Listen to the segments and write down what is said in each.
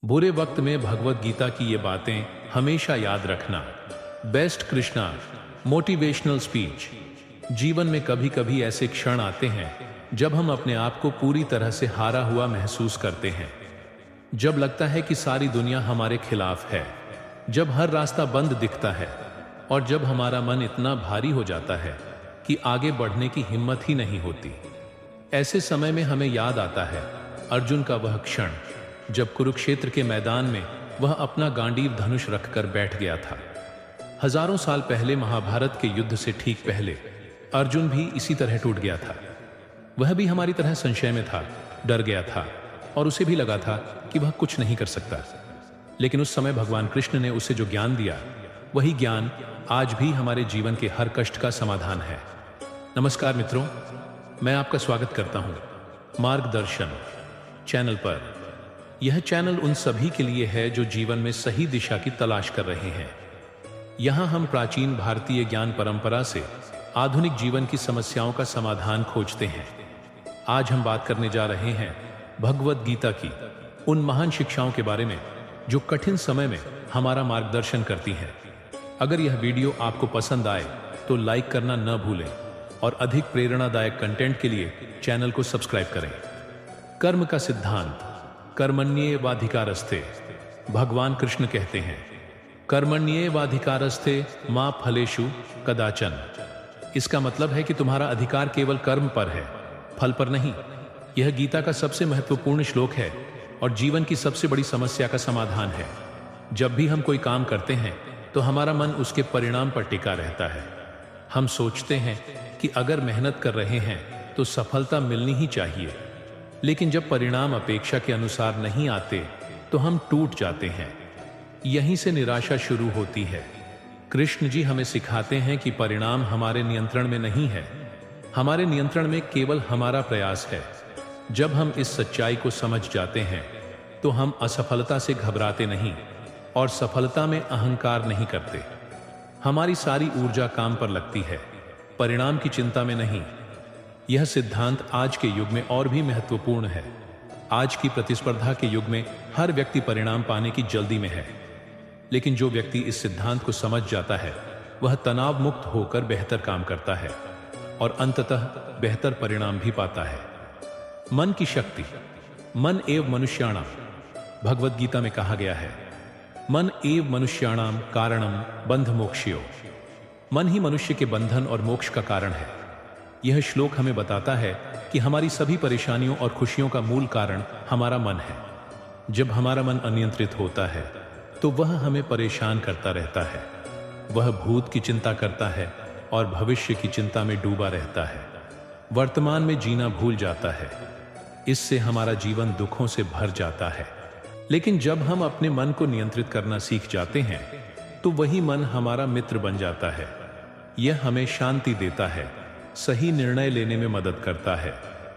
बुरे वक्त में भगवत गीता की ये बातें हमेशा याद रखना। Best Krishna motivational speech. जीवन में कभी कभी ऐसे क्षण आते हैं जब हम अपने आप को पूरी तरह से हारा हुआ महसूस करते हैं, जब लगता है कि सारी दुनिया हमारे खिलाफ है, जब हर रास्ता बंद दिखता है और जब हमारा मन इतना भारी हो जाता है कि आगे बढ़ने की हिम्मत ही नहीं होती। ऐसे समय में हमें याद आता है अर्जुन का वह क्षण जब कुरुक्षेत्र के मैदान में वह अपना गांडीव धनुष रखकर बैठ गया था। हजारों साल पहले महाभारत के युद्ध से ठीक पहले अर्जुन भी इसी तरह टूट गया था। वह भी हमारी तरह संशय में था, डर गया था और उसे भी लगा था कि वह कुछ नहीं कर सकता। लेकिन उस समय भगवान कृष्ण ने उसे जो ज्ञान दिया, वही ज्ञान आज भी हमारे जीवन के हर कष्ट का समाधान है। नमस्कार मित्रों, मैं आपका स्वागत करता हूं मार्गदर्शन चैनल पर। यह चैनल उन सभी के लिए है जो जीवन में सही दिशा की तलाश कर रहे हैं। यहां हम प्राचीन भारतीय ज्ञान परंपरा से आधुनिक जीवन की समस्याओं का समाधान खोजते हैं। आज हम बात करने जा रहे हैं भगवत गीता की उन महान शिक्षाओं के बारे में जो कठिन समय में हमारा मार्गदर्शन करती हैं। अगर यह वीडियो आपको पसंद आए तो लाइक करना न भूलें और अधिक प्रेरणादायक कंटेंट के लिए चैनल को सब्सक्राइब करें। कर्म का सिद्धांत, कर्मण्येवाधिकारस्ते। भगवान कृष्ण कहते हैं कर्मण्येवाधिकारस्ते मा फलेषु कदाचन। इसका मतलब है कि तुम्हारा अधिकार केवल कर्म पर है, फल पर नहीं। यह गीता का सबसे महत्वपूर्ण श्लोक है और जीवन की सबसे बड़ी समस्या का समाधान है। जब भी हम कोई काम करते हैं तो हमारा मन उसके परिणाम पर टिका रहता है। हम सोचते हैं कि अगर मेहनत कर रहे हैं तो सफलता मिलनी ही चाहिए, लेकिन जब परिणाम अपेक्षा के अनुसार नहीं आते तो हम टूट जाते हैं। यहीं से निराशा शुरू होती है। कृष्ण जी हमें सिखाते हैं कि परिणाम हमारे नियंत्रण में नहीं है, हमारे नियंत्रण में केवल हमारा प्रयास है। जब हम इस सच्चाई को समझ जाते हैं तो हम असफलता से घबराते नहीं और सफलता में अहंकार नहीं करते। हमारी सारी ऊर्जा काम पर लगती है, परिणाम की चिंता में नहीं। यह सिद्धांत आज के युग में और भी महत्वपूर्ण है। आज की प्रतिस्पर्धा के युग में हर व्यक्ति परिणाम पाने की जल्दी में है, लेकिन जो व्यक्ति इस सिद्धांत को समझ जाता है वह तनाव मुक्त होकर बेहतर काम करता है और अंततः बेहतर परिणाम भी पाता है। मन की शक्ति, मन एव मनुष्याणाम। भगवत गीता में कहा गया है मन एव मनुष्याणाम कारणम बंध मोक्षयो। मन ही मनुष्य के बंधन और मोक्ष का कारण है। यह श्लोक हमें बताता है कि हमारी सभी परेशानियों और खुशियों का मूल कारण हमारा मन है। जब हमारा मन अनियंत्रित होता है तो वह हमें परेशान करता रहता है। वह भूत की चिंता करता है और भविष्य की चिंता में डूबा रहता है। वर्तमान में जीना भूल जाता है। इससे हमारा जीवन दुखों से भर जाता है। लेकिन जब हम अपने मन को नियंत्रित करना सीख जाते हैं तो वही मन हमारा मित्र बन जाता है। यह हमें शांति देता है, सही निर्णय लेने में मदद करता है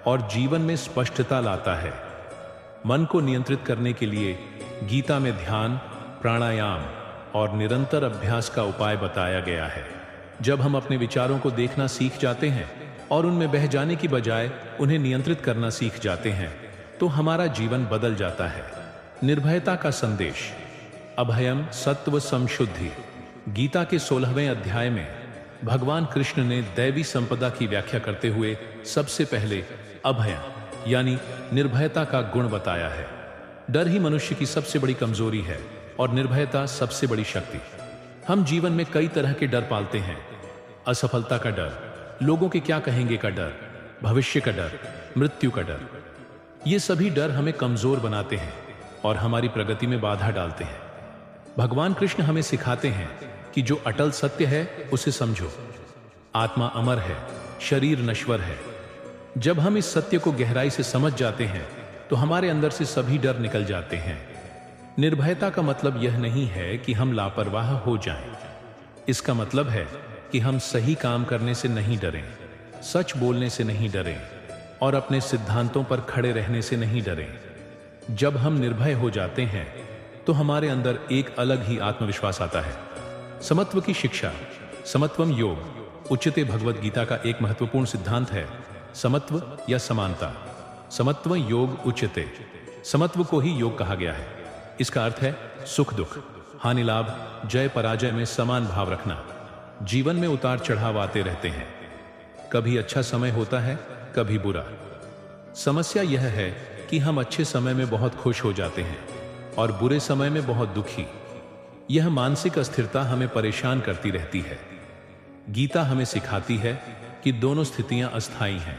और जीवन में स्पष्टता लाता है। मन को नियंत्रित करने के लिए गीता में ध्यान, प्राणायाम और निरंतर अभ्यास का उपाय बताया गया है। जब हम अपने विचारों को देखना सीख जाते हैं और उनमें बह जाने की बजाय उन्हें नियंत्रित करना सीख जाते हैं तो हमारा जीवन बदल जाता है। निर्भयता का संदेश, अभयम सत्व संशुद्धि। गीता के 16वें अध्याय में भगवान कृष्ण ने दैवी संपदा की व्याख्या करते हुए सबसे पहले अभय यानी निर्भयता का गुण बताया है। डर ही मनुष्य की सबसे बड़ी कमजोरी है और निर्भयता सबसे बड़ी शक्ति। हम जीवन में कई तरह के डर पालते हैं। असफलता का डर, लोगों के क्या कहेंगे का डर, भविष्य का डर, मृत्यु का डर। ये सभी डर हमें कमजोर बनाते हैं और हमारी प्रगति में बाधा डालते हैं। भगवान कृष्ण हमें सिखाते हैं कि जो अटल सत्य है उसे समझो। आत्मा अमर है, शरीर नश्वर है। जब हम इस सत्य को गहराई से समझ जाते हैं तो हमारे अंदर से सभी डर निकल जाते हैं। निर्भयता का मतलब यह नहीं है कि हम लापरवाह हो जाएं। इसका मतलब है कि हम सही काम करने से नहीं डरें, सच बोलने से नहीं डरें और अपने सिद्धांतों पर खड़े रहने से नहीं डरें। जब हम निर्भय हो जाते हैं तो हमारे अंदर एक अलग ही आत्मविश्वास आता है। समत्व की शिक्षा, समत्वम योग। उच्चते भगवत गीता का एक महत्वपूर्ण सिद्धांत है समत्व या समानता। समत्व योग उच्चते। समत्व को ही योग कहा गया है। इसका अर्थ है सुख दुख, हानि लाभ, जय पराजय में समान भाव रखना। जीवन में उतार चढ़ाव आते रहते हैं, कभी अच्छा समय होता है, कभी बुरा। समस्या यह है कि हम अच्छे समय में बहुत खुश हो जाते हैं और बुरे समय में बहुत दुखी। यह मानसिक अस्थिरता हमें परेशान करती रहती है। गीता हमें सिखाती है कि दोनों स्थितियां अस्थायी हैं।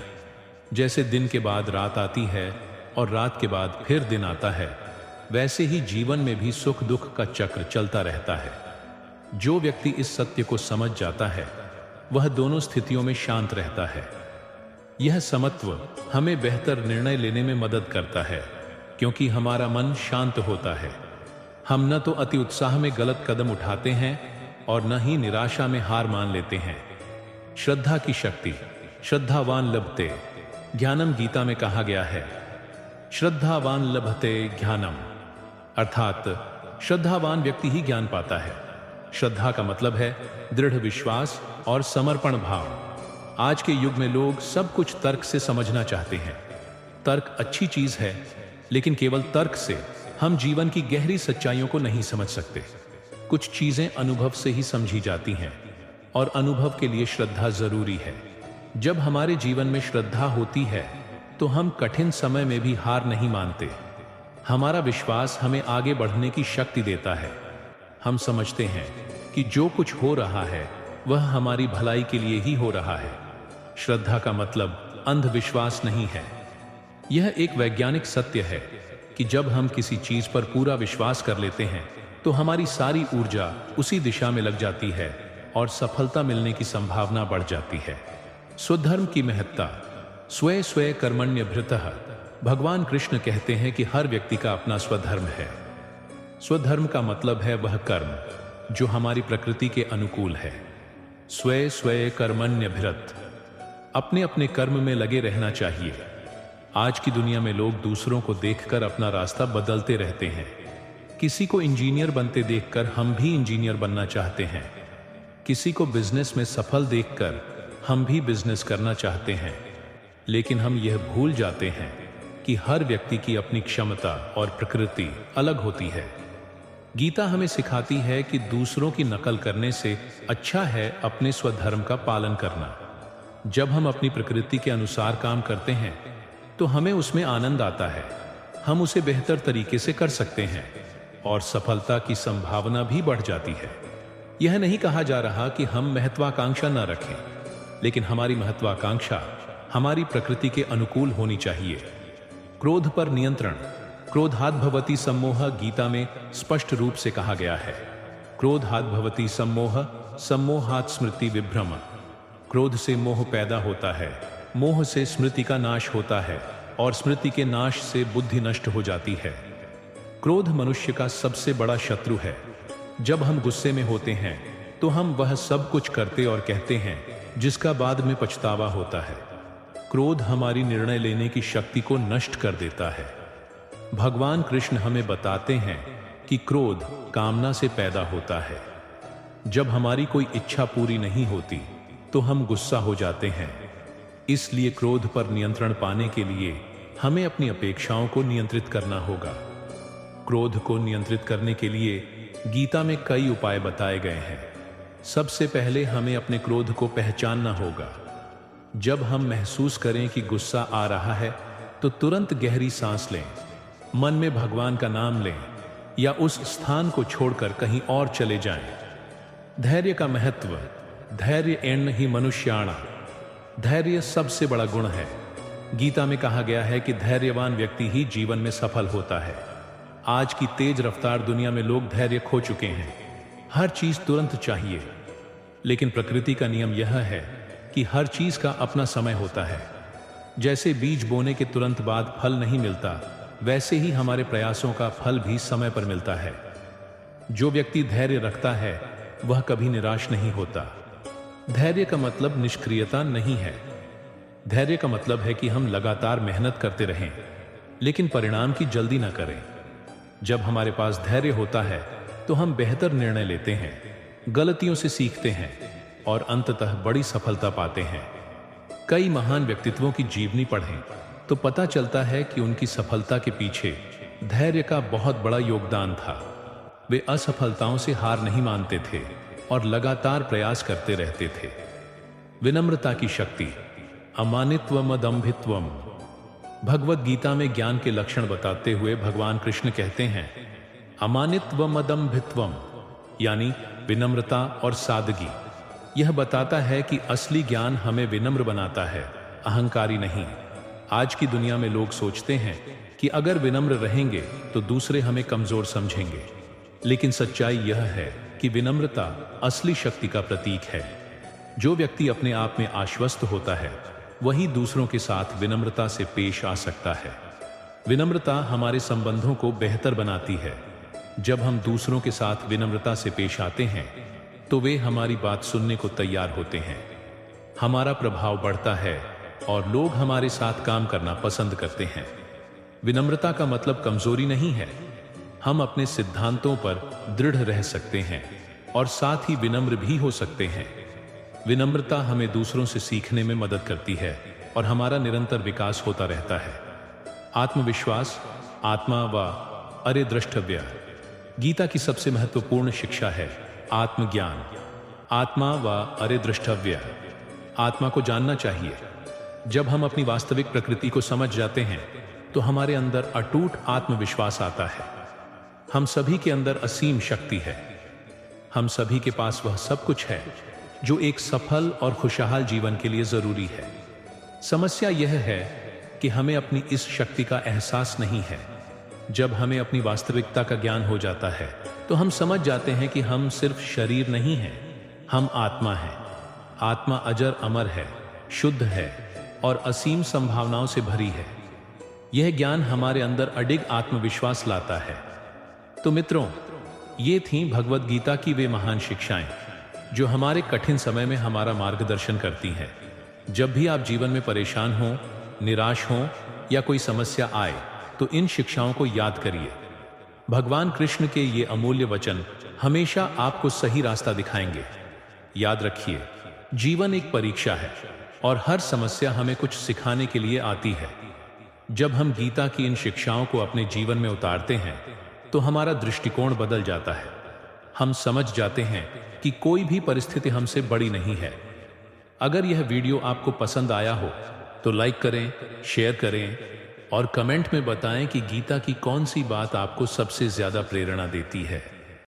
जैसे दिन के बाद रात आती है और रात के बाद फिर दिन आता है, वैसे ही जीवन में भी सुख दुख का चक्र चलता रहता है। जो व्यक्ति इस सत्य को समझ जाता है वह दोनों स्थितियों में शांत रहता है। यह समत्व हमें बेहतर निर्णय लेने में मदद करता है, क्योंकि हमारा मन शांत होता है। हम न तो अति उत्साह में गलत कदम उठाते हैं और न ही निराशा में हार मान लेते हैं। श्रद्धा की शक्ति, श्रद्धावान लभते ज्ञानम, गीता में कहा गया है श्रद्धावान लभते ज्ञानम, अर्थात श्रद्धावान व्यक्ति ही ज्ञान पाता है। श्रद्धा का मतलब है दृढ़ विश्वास और समर्पण भाव। आज के युग में लोग सब कुछ तर्क से समझना चाहते हैं। तर्क अच्छी चीज है, लेकिन केवल तर्क से हम जीवन की गहरी सच्चाइयों को नहीं समझ सकते। कुछ चीजें अनुभव से ही समझी जाती हैं और अनुभव के लिए श्रद्धा जरूरी है। जब हमारे जीवन में श्रद्धा होती है तो हम कठिन समय में भी हार नहीं मानते। हमारा विश्वास हमें आगे बढ़ने की शक्ति देता है। हम समझते हैं कि जो कुछ हो रहा है वह हमारी भलाई के लिए ही हो रहा है। श्रद्धा का मतलब अंधविश्वास नहीं है। यह एक वैज्ञानिक सत्य है कि जब हम किसी चीज पर पूरा विश्वास कर लेते हैं तो हमारी सारी ऊर्जा उसी दिशा में लग जाती है और सफलता मिलने की संभावना बढ़ जाती है। स्वधर्म की महत्ता, स्वे स्वे कर्मण्यभृतः। भगवान कृष्ण कहते हैं कि हर व्यक्ति का अपना स्वधर्म है। स्वधर्म का मतलब है वह कर्म जो हमारी प्रकृति के अनुकूल है। स्वे स्वे कर्मण्यभृत, अपने अपने कर्म में लगे रहना चाहिए। आज की दुनिया में लोग दूसरों को देखकर अपना रास्ता बदलते रहते हैं। किसी को इंजीनियर बनते देखकर हम भी इंजीनियर बनना चाहते हैं। किसी को बिजनेस में सफल देखकर हम भी बिजनेस करना चाहते हैं। लेकिन हम यह भूल जाते हैं कि हर व्यक्ति की अपनी क्षमता और प्रकृति अलग होती है। गीता हमें सिखाती है कि दूसरों की नकल करने से अच्छा है अपने स्वधर्म का पालन करना। जब हम अपनी प्रकृति के अनुसार काम करते हैं तो हमें उसमें आनंद आता है। हम उसे बेहतर तरीके से कर सकते हैं और सफलता की संभावना भी बढ़ जाती है। यह नहीं कहा जा रहा कि हम महत्वाकांक्षा न रखें, लेकिन हमारी महत्वाकांक्षा हमारी प्रकृति के अनुकूल होनी चाहिए। क्रोध पर नियंत्रण, क्रोधात् भवति सम्मोह, गीता में स्पष्ट रूप से कहा गया है। क्रोधात् भवति सम्मोह, सम्मोहात् स्मृति विभ्रम। क्रोध से मोह पैदा होता है, मोह से स्मृति का नाश होता है और स्मृति के नाश से बुद्धि नष्ट हो जाती है। क्रोध मनुष्य का सबसे बड़ा शत्रु है। जब हम गुस्से में होते हैं तो हम वह सब कुछ करते और कहते हैं जिसका बाद में पछतावा होता है। क्रोध हमारी निर्णय लेने की शक्ति को नष्ट कर देता है। भगवान कृष्ण हमें बताते हैं कि क्रोध कामना से पैदा होता है। जब हमारी कोई इच्छा पूरी नहीं होती तो हम गुस्सा हो जाते हैं। इसलिए क्रोध पर नियंत्रण पाने के लिए हमें अपनी अपेक्षाओं को नियंत्रित करना होगा। क्रोध को नियंत्रित करने के लिए गीता में कई उपाय बताए गए हैं। सबसे पहले हमें अपने क्रोध को पहचानना होगा। जब हम महसूस करें कि गुस्सा आ रहा है तो तुरंत गहरी सांस लें, मन में भगवान का नाम लें या उस स्थान को छोड़कर कहीं और चले जाएं। धैर्य का महत्व, धैर्य एण्य ही मनुष्याणा। धैर्य सबसे बड़ा गुण है। गीता में कहा गया है कि धैर्यवान व्यक्ति ही जीवन में सफल होता है। आज की तेज रफ्तार दुनिया में लोग धैर्य खो चुके हैं। हर चीज तुरंत चाहिए, लेकिन प्रकृति का नियम यह है कि हर चीज का अपना समय होता है। जैसे बीज बोने के तुरंत बाद फल नहीं मिलता, वैसे ही हमारे प्रयासों का फल भी समय पर मिलता है। जो व्यक्ति धैर्य रखता है वह कभी निराश नहीं होता। धैर्य का मतलब निष्क्रियता नहीं है। धैर्य का मतलब है कि हम लगातार मेहनत करते रहें, लेकिन परिणाम की जल्दी ना करें। जब हमारे पास धैर्य होता है तो हम बेहतर निर्णय लेते हैं, गलतियों से सीखते हैं और अंततः बड़ी सफलता पाते हैं। कई महान व्यक्तित्वों की जीवनी पढ़ें तो पता चलता है कि उनकी सफलता के पीछे धैर्य का बहुत बड़ा योगदान था। वे असफलताओं से हार नहीं मानते थे और लगातार प्रयास करते रहते थे। विनम्रता की शक्ति, अमानित्वम अदम्भित्वम। भगवत गीता में ज्ञान के लक्षण बताते हुए भगवान कृष्ण कहते हैं, अमानित्वम अदम्भित्वम, यानी विनम्रता और सादगी। यह बताता है कि असली ज्ञान हमें विनम्र बनाता है, अहंकारी नहीं। आज की दुनिया में लोग सोचते हैं कि अगर विनम्र रहेंगे तो दूसरे हमें कमजोर समझेंगे, लेकिन सच्चाई यह है कि विनम्रता असली शक्ति का प्रतीक है। जो व्यक्ति अपने आप में आश्वस्त होता है वही दूसरों के साथ विनम्रता से पेश आ सकता है। विनम्रता हमारे संबंधों को बेहतर बनाती है। जब हम दूसरों के साथ विनम्रता से पेश आते हैं तो वे हमारी बात सुनने को तैयार होते हैं, हमारा प्रभाव बढ़ता है और लोग हमारे साथ काम करना पसंद करते हैं। विनम्रता का मतलब कमजोरी नहीं है। हम अपने सिद्धांतों पर दृढ़ रह सकते हैं और साथ ही विनम्र भी हो सकते हैं। विनम्रता हमें दूसरों से सीखने में मदद करती है और हमारा निरंतर विकास होता रहता है। आत्मविश्वास, आत्मा व अरे द्रष्टव्य। गीता की सबसे महत्वपूर्ण शिक्षा है आत्मज्ञान। आत्मा व अरे द्रष्टव्य। आत्मा को जानना चाहिए। जब हम अपनी वास्तविक प्रकृति को समझ जाते हैं तो हमारे अंदर अटूट आत्मविश्वास आता है। हम सभी के अंदर असीम शक्ति है। हम सभी के पास वह सब कुछ है जो एक सफल और खुशहाल जीवन के लिए जरूरी है। समस्या यह है कि हमें अपनी इस शक्ति का एहसास नहीं है। जब हमें अपनी वास्तविकता का ज्ञान हो जाता है तो हम समझ जाते हैं कि हम सिर्फ शरीर नहीं हैं, हम आत्मा हैं। आत्मा अजर अमर है, शुद्ध है और असीम संभावनाओं से भरी है। यह ज्ञान हमारे अंदर अडिग आत्मविश्वास लाता है। तो मित्रों, ये थीं भगवत गीता की वे महान शिक्षाएं जो हमारे कठिन समय में हमारा मार्गदर्शन करती हैं। जब भी आप जीवन में परेशान हों, निराश हों या कोई समस्या आए तो इन शिक्षाओं को याद करिए। भगवान कृष्ण के ये अमूल्य वचन हमेशा आपको सही रास्ता दिखाएंगे। याद रखिए, जीवन एक परीक्षा है और हर समस्या हमें कुछ सिखाने के लिए आती है। जब हम गीता की इन शिक्षाओं को अपने जीवन में उतारते हैं तो हमारा दृष्टिकोण बदल जाता है। हम समझ जाते हैं कि कोई भी परिस्थिति हमसे बड़ी नहीं है। अगर यह वीडियो आपको पसंद आया हो तो लाइक करें, शेयर करें और कमेंट में बताएं कि गीता की कौन सी बात आपको सबसे ज्यादा प्रेरणा देती है।